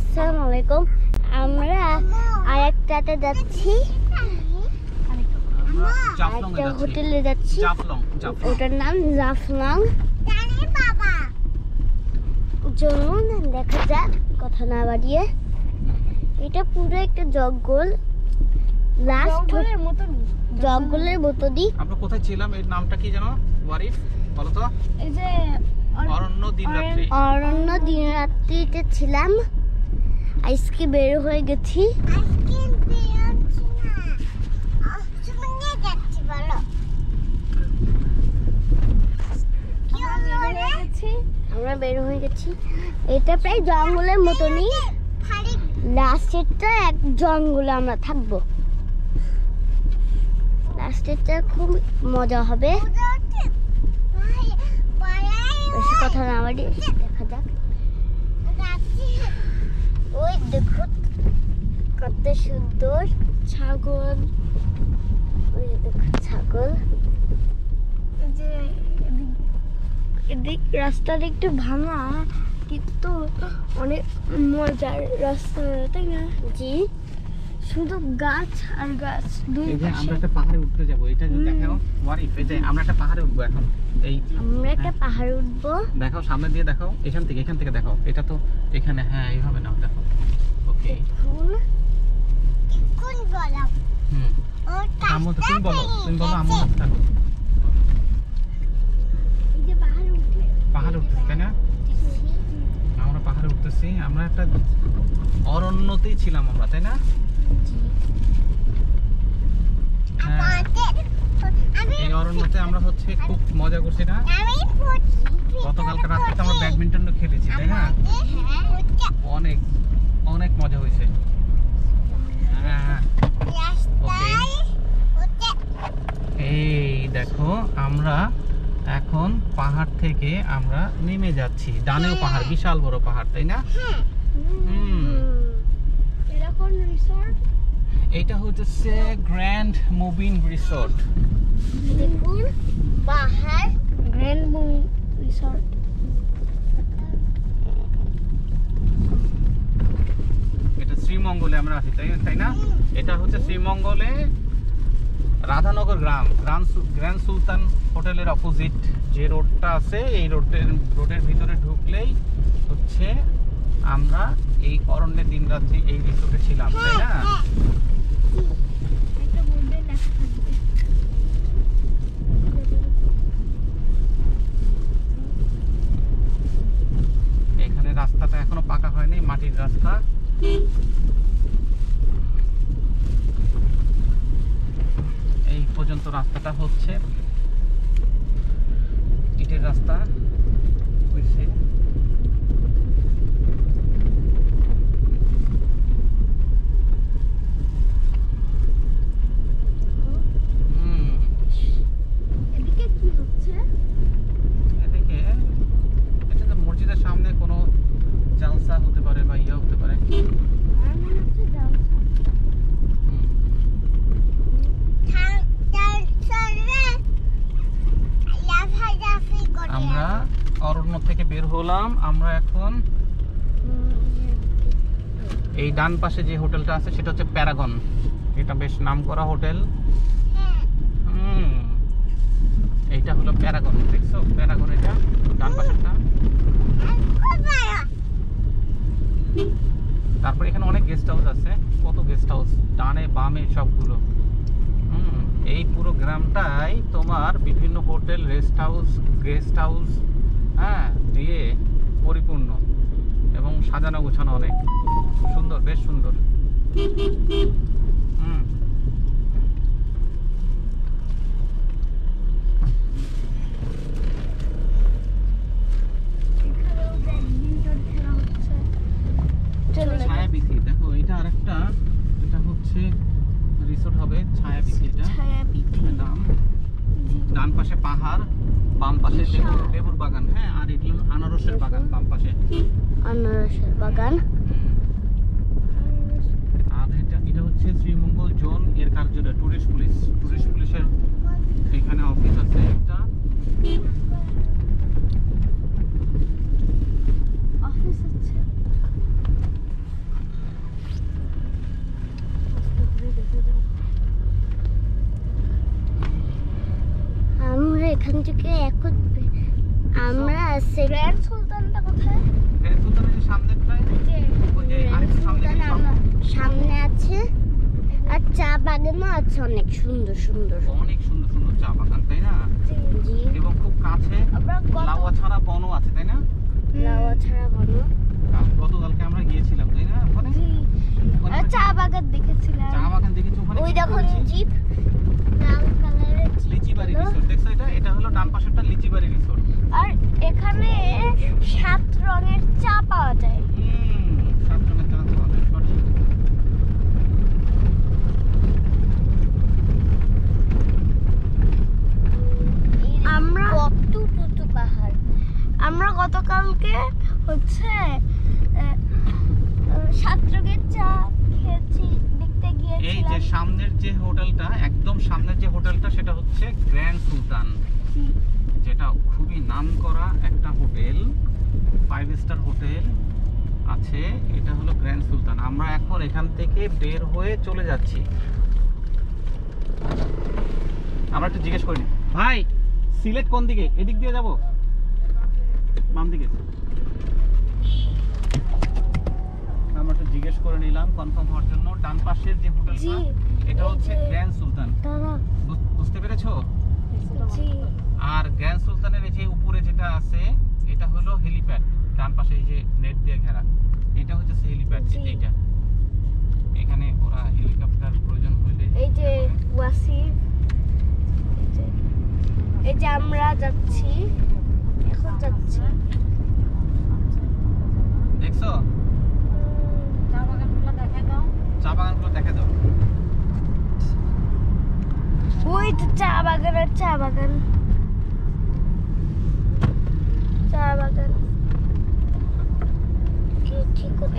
আসসালামু আলাইকুম। আমরা আরেকটাতে যাচ্ছি, একটা হোটেলে যাচ্ছি, ওটার নাম জাফলং। চলুন দেখা যাক, কথা না বাড়িয়ে। এটা পুরো একটা জঙ্গল, জঙ্গলের মতনই। আমরা কোথায় ছিলাম, এর নামটা কি জানো ওয়ারিফ, বলো তো? এই যে অরণ্য দিনরাত্রি। অরণ্য দিনরাত্রিতে ছিলাম। আজকে বের হয়ে গেছি। আমরা বের হয়ে গেছি। এটা প্রায় জঙ্গলের মতনই, লাস্টেরটা এক জঙ্গলে আমরা থাকবো। লাস্টেরটা খুব মজা হবে। বেশি কথা না বাড়ি, দেখা যাক। ওই দেখো কত সুন্দর ছাগল, ওই দেখো ছাগল। এদিক রাস্তাটা একটু ভাঙা, কিন্তু অনেক মজার রাস্তা, তাই না? জি, শুধু গাছ আর গাছ দুই পাশে। আমরা একটা পাহাড়ে উঠতে যাব, এটা দেখো ওয়ারিফ, এই যে আমরা একটা পাহাড়ে উঠবো এখন। এই আমরা একটা পাহাড়ে উঠবো, দেখো সামনে দিয়ে দেখো, এখান থেকে দেখো। এটা তো এখানে, হ্যাঁ এইভাবে নাও, দেখো। ওকে, কোন বলা? আম্মু তো তুমি বলো আম্মু থাকো। এই যে পাহাড়ে উঠতেছি, তাই না? আমরা পাহাড়ে উঠতেছি। আমরা একটা অরণ্যতেই ছিলাম আমরা, তাই না? এই অরণ্যতে আমরা হচ্ছে খুব মজা করছি না? গতকালকে রাতে তো আমরা ব্যাডমিন্টনও খেলেছি, তাই না? অনেক অনেক মজা হয়েছে। এই দেখো, আমরা এখন পাহাড় থেকে আমরা নেমে যাচ্ছি। ডানেও পাহাড়, বিশাল বড় পাহাড়, তাই না? এরকম রিসর্ট, এইটা হচ্ছে গ্র্যান্ড মুবিন রিসর্ট। দেখুন পাহাড়, গ্র্যান্ড মুবিন রিসর্ট। এটা শ্রীমঙ্গলে আমরা আছি, তাই না? এটা হচ্ছে শ্রীমঙ্গলে রাধানগর গ্রাম, গ্র্যান্ড সুলতান হোটেলের অপোজিট যে রোডটা আছে, এই রোডের ভিতরে ঢুকলেই হচ্ছে আমরা এই অরণ্যের দিনরাত্রি এই রিসোর্টে ছিলাম, তাই না? এখানে রাস্তাটা এখনো পাকা হয়নি, মাটির রাস্তা। এই পর্যন্ত রাস্তাটা হচ্ছে ইটের রাস্তা হয়েছে। এদিকে কি হচ্ছে? এদিকে এটা তো মসজিদের সামনে কোনো জালসা হতে পারে বা ইয়া হতে পারে। আমরা অরণ্য থেকে বের হলাম। আমরা এখন এই ডান পাশে যে হোটেলটা আছে সেটা হচ্ছে প্যারাগন। এটা বেশ নামকরা হোটেল। এইটা হলো প্যারাগন, দেখছো? প্যারাগন এটা ডান পাশেরটা। তারপর এখানে অনেক গেস্ট হাউস আছে, কত গেস্ট হাউস, ডানে বামে সবগুলো। এই পুরো গ্রামটাই তোমার বিভিন্ন হোটেল, গেস্ট হাউস হ্যাঁ দিয়ে পরিপূর্ণ এবং সাজানো গোছানো, অনেক সুন্দর, বেশ সুন্দর। ছায়াবীথি, দেখো এটা আরেকটা, এটা হচ্ছে রিসোর্ট হবে ছায়াবীথি। এটা নাম, ডান পাশে পাহাড়, বাম পাশে লেবুর বাগান। হ্যাঁ, আর এটা আনারসের বাগান বাম পাশে, আনারসের বাগান। আর এটা হচ্ছে শ্রীমঙ্গল জোন এর কার্যালয়, টুরিস্ট পুলিশের এখানে অফিস আছে একটা। থেকে এখন আমরা গ্র্যান্ড সুলতানটা কোথায়? গ্র্যান্ড সুলতানের যে সামনেরটায়, ওই যে আরেকটু সামনে গিয়ে সামনে আছে, আর চা বাগানও আছে অনেক সুন্দর সুন্দর। অনেক সুন্দর সুন্দর চা বাগান, তাই না? জি। এবং খুব কাছে লাউয়াছড়া বনও আছে, তাই না? লাউয়াছড়া বন। গতকালকে আমরা গিয়েছিলাম, তাই না? ওখানে জি। ওখানে আর চা বাগান দেখেছিলাম। চা বাগান দেখেছি ওখানে। ওই দেখুন জিপ, লাল কালারের লিচিবাড়ি রিসোর্ট দেখছো? এটা হলো ডান পাশেরটা লিচিবাড়ি রিসোর্ট। আর এখানে 7 রঙের চা পাওয়া যায়। সাত রঙের চা পাওয়া যায়, সঠিক। আমরা কত পাহাড়। আমরা গতকালকে হচ্ছে 7 রঙের চা খেয়েছি, দেখতে এই যে গিয়েছিলাম। সামনের যে হোটেলটা, একদম সামনের যে হোটেলটা, সেটা হচ্ছে গ্র্যান্ড সুলতান, যেটা খুবই নামকরা একটা হোটেল, 5 স্টার হোটেল আছে। এটা হলো গ্র্যান্ড সুলতান। আমরা এখন এখান থেকে বের হয়ে চলে যাচ্ছি। আমরা একটু জিজ্ঞেস করি, ভাই সিলেট কোন দিকে? এদিক দিয়ে যাব, বাম দিকে? আমরা একটু জিজ্ঞেস করে নিলাম কনফার্ম হওয়ার জন্য। ডান পাশের যে হোটেলটা, এটা হচ্ছে গ্র্যান্ড সুলতান। বুঝতে পেরেছো? আর গ্র্যান্ড সুলতানের এই যে উপরে যেটা আছে, এটা হলো হেলিপ্যাড। ডান পাশে এই যে নেট দিয়ে ঘেরা, এটা হচ্ছে সেই হেলিপ্যাড। এইটা এখানে ওরা হেলিকপ্টার প্রয়োজন হলে, এই যে ওয়াসিফ, এই যে আমরা যাচ্ছি, এখন যাচ্ছি। দেখছো? চা বাগানগুলো দেখা দাও। ওই তো চা বাগান, আর চা বাগান, চা বাগান।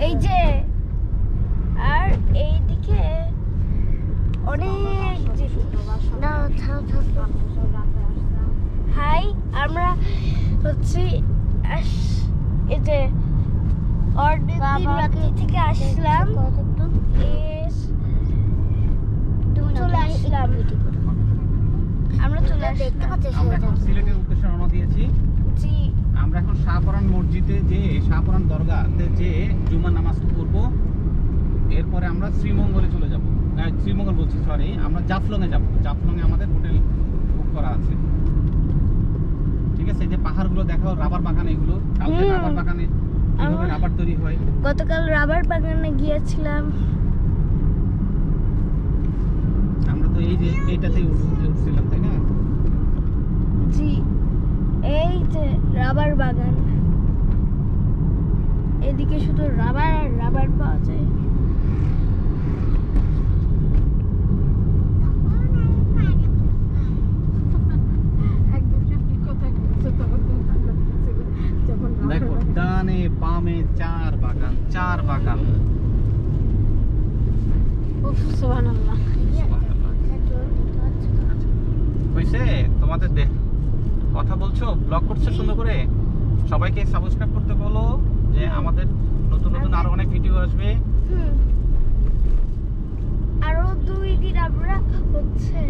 এই যে, আর এইদিকে অনেক হাই, আমরা হচ্ছে এই যে রাত্রি থেকে আসলাম, চলে আসলাম, আমরা চলে আসলাম। আমরা এখন সিলেটের উদ্দেশ্যে রওনা দিয়েছি। জি। আমরা এখন শাহপরান মসজিদে যে, শাহপরান দরগাতে যে জুমার নামাজ পড়ব। এরপরে আমরা শ্রীমঙ্গলে চলে যাব। শ্রীমঙ্গল বলছি, সরি, আমরা জাফলংয়ে যাব। জাফলংয়ে আমাদের হোটেল বুক করা আছে। ঠিক আছে? এই যে পাহাড়গুলো দেখাও, রাবার বাগান এগুলো। কালকে রাবার বাগানে কিভাবে রাবার তৈরি হয়। গতকাল রাবার বাগানে গিয়েছিলাম। আমরা তো এই যে এইটাতেই উঠছিলাম, তাই না? জি, এই যে রাবার বাগান, এদিকে শুধু রাবার আর রাবার পাওয়া যায়। দেখো ডানে বামে চার বাগান, চার বাগান। সুবহানাল্লাহ। হইছে তোমাদের কথা বলছো, ব্লগ করছো সুন্দর করে। সবাইকে সাবস্ক্রাইব করতে বলো, যে আমাদের নতুন নতুন আরো অনেক ভিডিও আসবে। আরো 2 দিন আমরা হচ্ছে